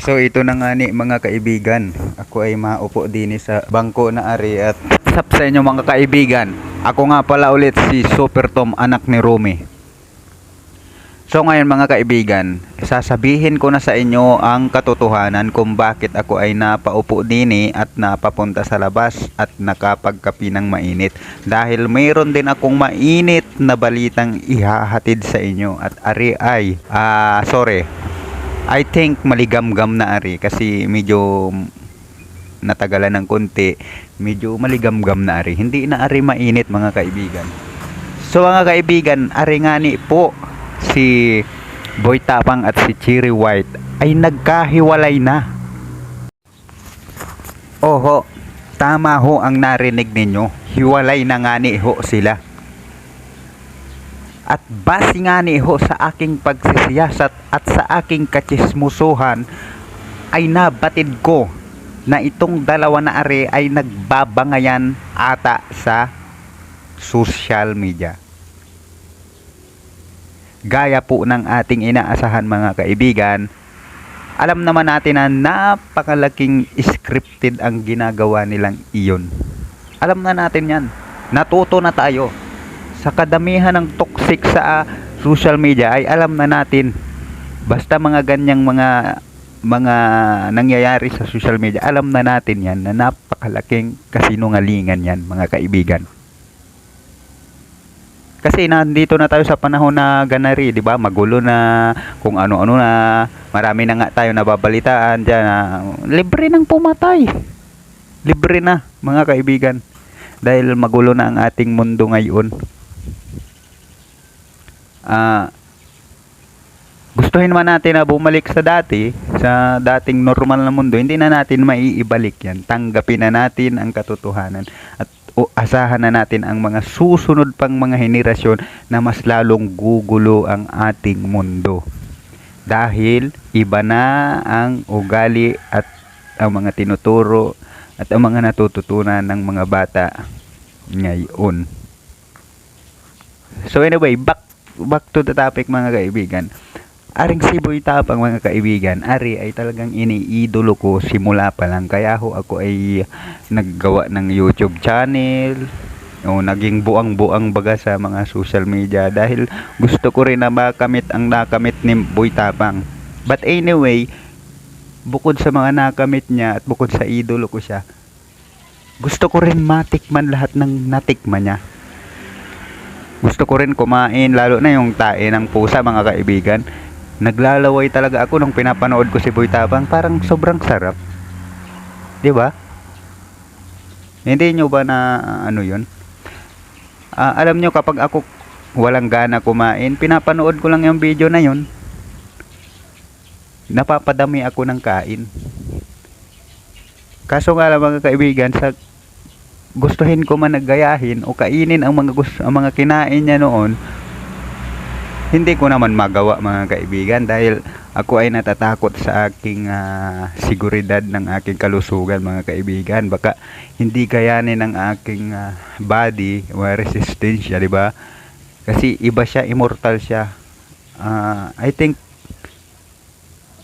So ito na nga ni mga kaibigan, ako ay maupo din sa bangko na ari at sap sa inyo mga kaibigan. Ako nga pala ulit si Super Tom, anak ni Rumi. So ngayon mga kaibigan, sasabihin ko na sa inyo ang katotohanan kung bakit ako ay napaupo din at napapunta sa labas at nakapagkapi ng mainit. Dahil mayroon din akong mainit na balitang ihahatid sa inyo at ari ay, I think maligamgam na ari kasi medyo natagalan ng konti, medyo maligamgam na ari. Hindi na ari mainit mga kaibigan. So mga kaibigan, ari nga ni po si Boy Tapang at si Cherry White ay nagkahiwalay na. Oho, tama ho ang narinig ninyo. Hiwalay na nga ni ho sila. At base nga ni ho sa aking pagsisiyasat at sa aking katsismusuhan ay nabatid ko na itong dalawa na are ay nagbabangayan ata sa social media. Gaya po ng ating inaasahan mga kaibigan, alam naman natin na napakalaking scripted ang ginagawa nilang iyon. Alam na natin yan. Natuto na tayo. Sa kadamihan ng toxic sa social media ay alam na natin. Basta mga ganyang mga nangyayari sa social media, alam na natin yan na napakalaking kasinungalingan yan mga kaibigan. Kasi nandito na tayo sa panahon na ganari, 'di ba? Magulo na, kung ano-ano na, marami na nga tayo nababalitaan diyan na libre nang pumatay. Libre na, mga kaibigan. Dahil magulo na ang ating mundo ngayon. Gustuhin man natin na bumalik sa dating normal na mundo, hindi na natin maiibalik 'yan. Tanggapin na natin ang katotohanan at asahan na natin ang mga susunod pang mga henerasyon na mas lalong gugulo ang ating mundo. Dahil iba na ang ugali at ang mga tinuturo at ang mga natututunan ng mga bata ngayon. So anyway, back to the topic mga kaibigan. Aring si Boy Tapang mga kaibigan, ari ay talagang iniidolo ko simula pa lang. Kaya ako ay naggawa ng YouTube channel, naging buang-buang baga sa mga social media dahil gusto ko rin na makamit ang nakamit ni Boy Tapang. But anyway, bukod sa mga nakamit niya at bukod sa idolo ko siya, gusto ko rin matikman lahat ng natikman niya. Gusto ko rin kumain, lalo na yung tae ng pusa mga kaibigan. Naglalaway talaga ako nung pinapanood ko si Boy Tapang, parang sobrang sarap. 'Di ba? Hindi nyo ba na ano 'yun? Alam nyo, kapag ako walang gana kumain, pinapanood ko lang yung video na 'yun. Napapadami ako ng kain. Kaso nga lang mga kaibigan, sa gustuhin ko man naggayahin o kainin ang mga kinain niya noon, hindi ko naman magawa mga kaibigan dahil ako ay natatakot sa aking seguridad ng aking kalusugan mga kaibigan. Baka hindi kayanin ng aking body o resistensya, di ba? Kasi iba siya, immortal siya. I think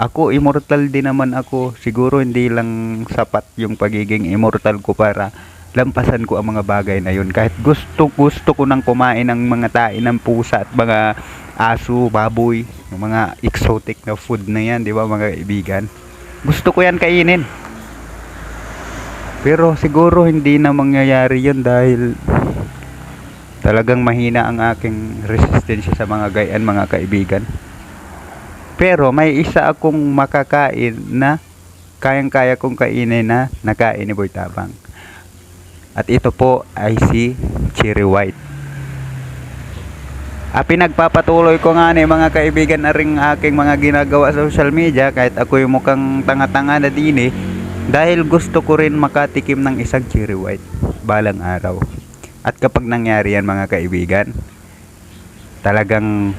ako immortal din naman ako. Siguro hindi lang sapat yung pagiging immortal ko para lampasan ko ang mga bagay na yun. Kahit gusto ko nang kumain ng mga tae ng pusa at mga aso, baboy, yung mga exotic na food na yan, di ba mga kaibigan? Gusto ko yan kainin. Pero siguro hindi na mangyayari yun dahil talagang mahina ang aking resistensya sa mga gayan mga kaibigan. Pero may isa akong makakain na kayang-kaya kong kainin na nakain ni Boy Tapang. At ito po ay si Cherry White. Pinagpapatuloy ko nga ni mga kaibigan na ring aking mga ginagawa sa social media kahit ako yung mukhang tanga-tanga na din dahil gusto ko rin makatikim ng isang Cherry White balang araw. At kapag nangyari yan mga kaibigan, talagang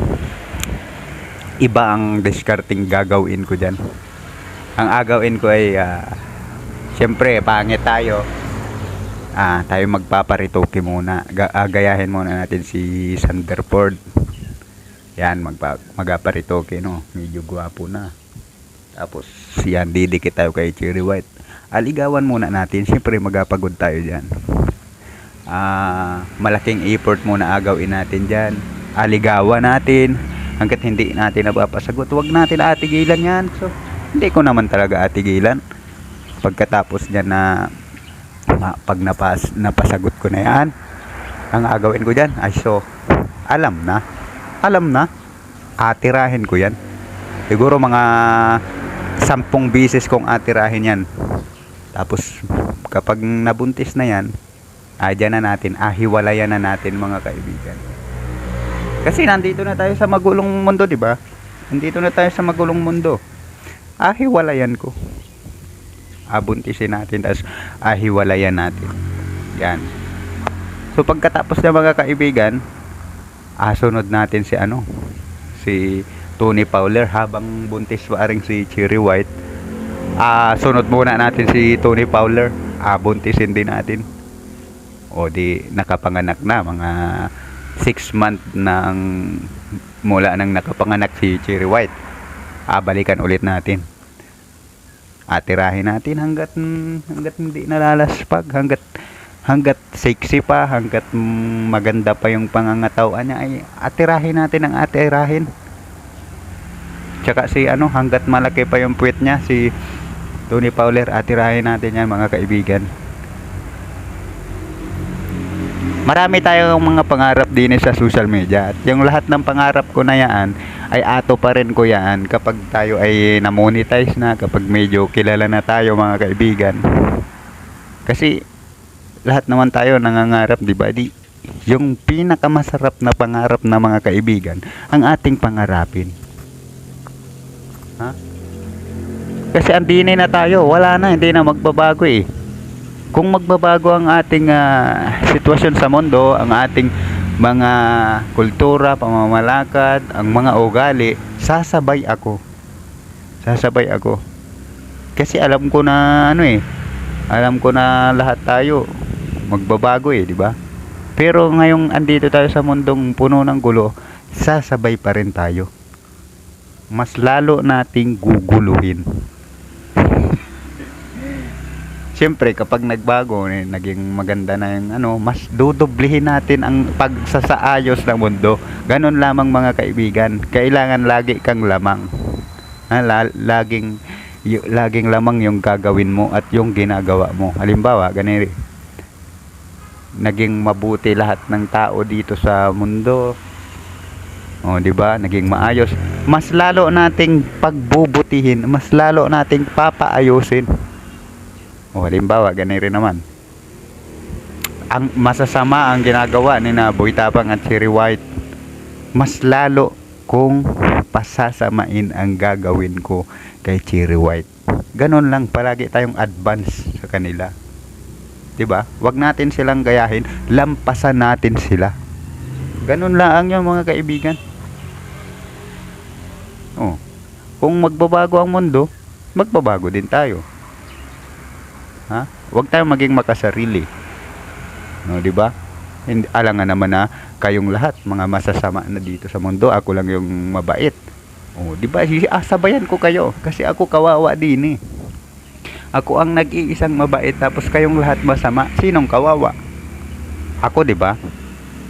iba ang discarding gagawin ko dyan. Ang agawin ko ay syempre pangit tayo. Tayo magpaparitoke muna. Gayahin muna natin si Sanderford. Yan, magaparitoke, no? Medyo gwapo na. Tapos yan, didikit tayo kay Cherry White. Aligawan muna natin. Siyempre magapagod tayo dyan. Malaking effort muna agawin natin dyan. Aligawan natin hanggat hindi natin napapasagot. Huwag natin atigilan yan. So hindi ko naman talaga atigilan. Pagkatapos dyan na pag napasagot ko na yan, ang agawin ko dyan ay alam na atirahin ko yan. Siguro mga 10 bisis kong atirahin yan. Tapos kapag nabuntis na yan, dyan na natin, hiwalayan na natin mga kaibigan. Kasi nandito na tayo sa magulong mundo, di ba? Nandito na tayo sa magulong mundo. Hiwalayan ko. Buntisin natin, tapos hiwalayan natin. Yan. So pagkatapos na mga kaibigan, sunod natin si Tony Fowler habang buntis pa rin si Cherry White. Sunod muna natin si Tony Fowler. Buntisin din natin. O di nakapanganak na, mga 6 month nang mula nang nakapanganak si Cherry White. Balikan ulit natin. Tirahin natin hanggat hindi nalalaspag, hanggat sexy pa, hanggat maganda pa yung pangangatawan niya, ay atirahin natin ang atirahin. Tsaka hanggat malaki pa yung puwet niya, si Tony Fowler, atirahin natin yan mga kaibigan. Marami tayong mga pangarap din sa social media, at yung lahat ng pangarap ko na yan ay ato pa rin ko yan kapag tayo ay na-monetize na, kapag medyo kilala na tayo mga kaibigan. Kasi lahat naman tayo nangangarap, di ba? Yung pinakamasarap na pangarap na mga kaibigan ang ating pangarapin. Kasi andini na tayo, wala na, hindi na magbabago eh. Kung magbabago ang ating sitwasyon sa mundo, ang ating mga kultura, pamamalakad, ang mga ugali, sasabay ako. Kasi alam ko na alam ko na lahat tayo magbabago di ba? Pero ngayong andito tayo sa mundong puno ng gulo, sasabay pa rin tayo. Mas lalo nating guguluhin. Siyempre kapag nagbago, naging maganda na yung mas dudublihin natin ang pagsasaayos ng mundo. Ganon lamang mga kaibigan. Kailangan lagi kang lamang. Laging lamang yung gagawin mo at yung ginagawa mo. Halimbawa, ganito. Naging mabuti lahat ng tao dito sa mundo. Di ba? Naging maayos. Mas lalo nating pagbubutihin, mas lalo nating papaayusin. Halimbawa, ganito rin naman. Ang masasama ang ginagawa ni Boy Tapang at Cherry White, mas lalo kung pasasamain ang gagawin ko kay Cherry White. Ganon lang, palagi tayong advance sa kanila. Diba? Wag natin silang gayahin, lampasan natin sila. Ganon lang yung mga kaibigan. Kung magbabago ang mundo, magbabago din tayo. Wag tayong maging makasarili. Diba? Alangan naman na kayong lahat mga masasama na dito sa mundo, ako lang yung mabait. Diba? Sabayan ko kayo kasi ako kawawa din eh. Ako ang nag-iisang mabait tapos kayong lahat masama. Sinong kawawa? Ako, diba?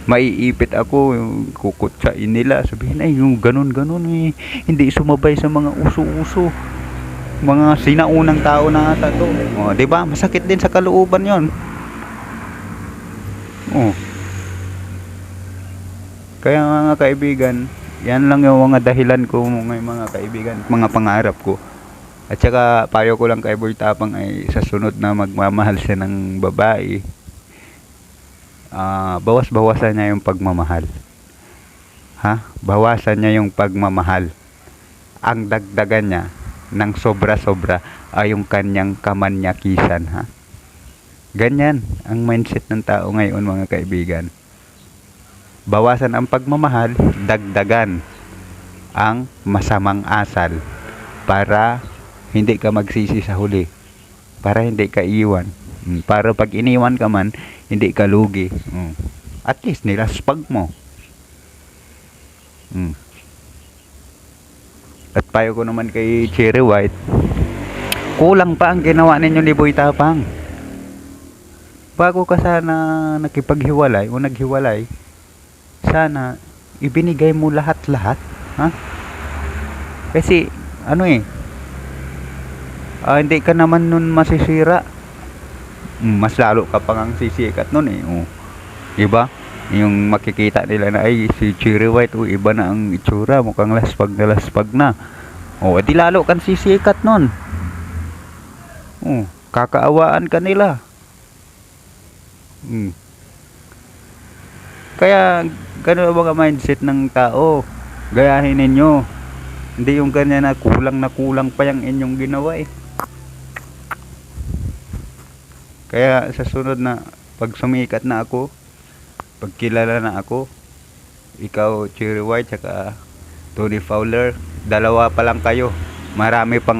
Maiipit ako, kukutsain nila, sabihin ay yung ganun hindi sumabay sa mga uso-uso, mga sinaunang tao na ata to. Diba? Masakit din sa kalooban yon. Kaya mga kaibigan, yan lang yung mga dahilan ko ngayon mga kaibigan, mga pangarap ko. At saka payo ko lang kay Boy Tapang ay sa sunod na magmamahal siya ng babae, bawas-bawasan niya yung pagmamahal. Bawasan niya yung pagmamahal. Ang dagdagan niya ng sobra-sobra ay yung kanyang kamanyakisan. Ganyan ang mindset ng tao ngayon mga kaibigan. Bawasan ang pagmamahal, dagdagan ang masamang asal para hindi ka magsisi sa huli, para hindi ka iwan, para pag iniwan ka man hindi ka lugi. At least nilaspag mo. At payo ko naman kay Cherry White, kulang pa ang ginawa ninyo ni Boy Tapang. Bago ka sana nakipaghiwalay o naghiwalay, sana ibinigay mo lahat-lahat, ha? Kasi ano hindi ka naman nun masisira. Mas lalo ka pang ang sisikat nun oh. Diba? Yung makikita nila na ay si Cherry White iba na ang itsura, mukhang laspag na. Di lalo kang sisikat nun. Kakaawaan ka nila. Kaya ganun ang mga mindset ng tao. Gayahin ninyo. Hindi yung ganyan na kulang pa yung inyong ginawa Kaya sa sunod na pag sumikat na ako, pag kilala na ako, ikaw Cherry White tsaka Tony Fowler, dalawa pa lang kayo. Marami pang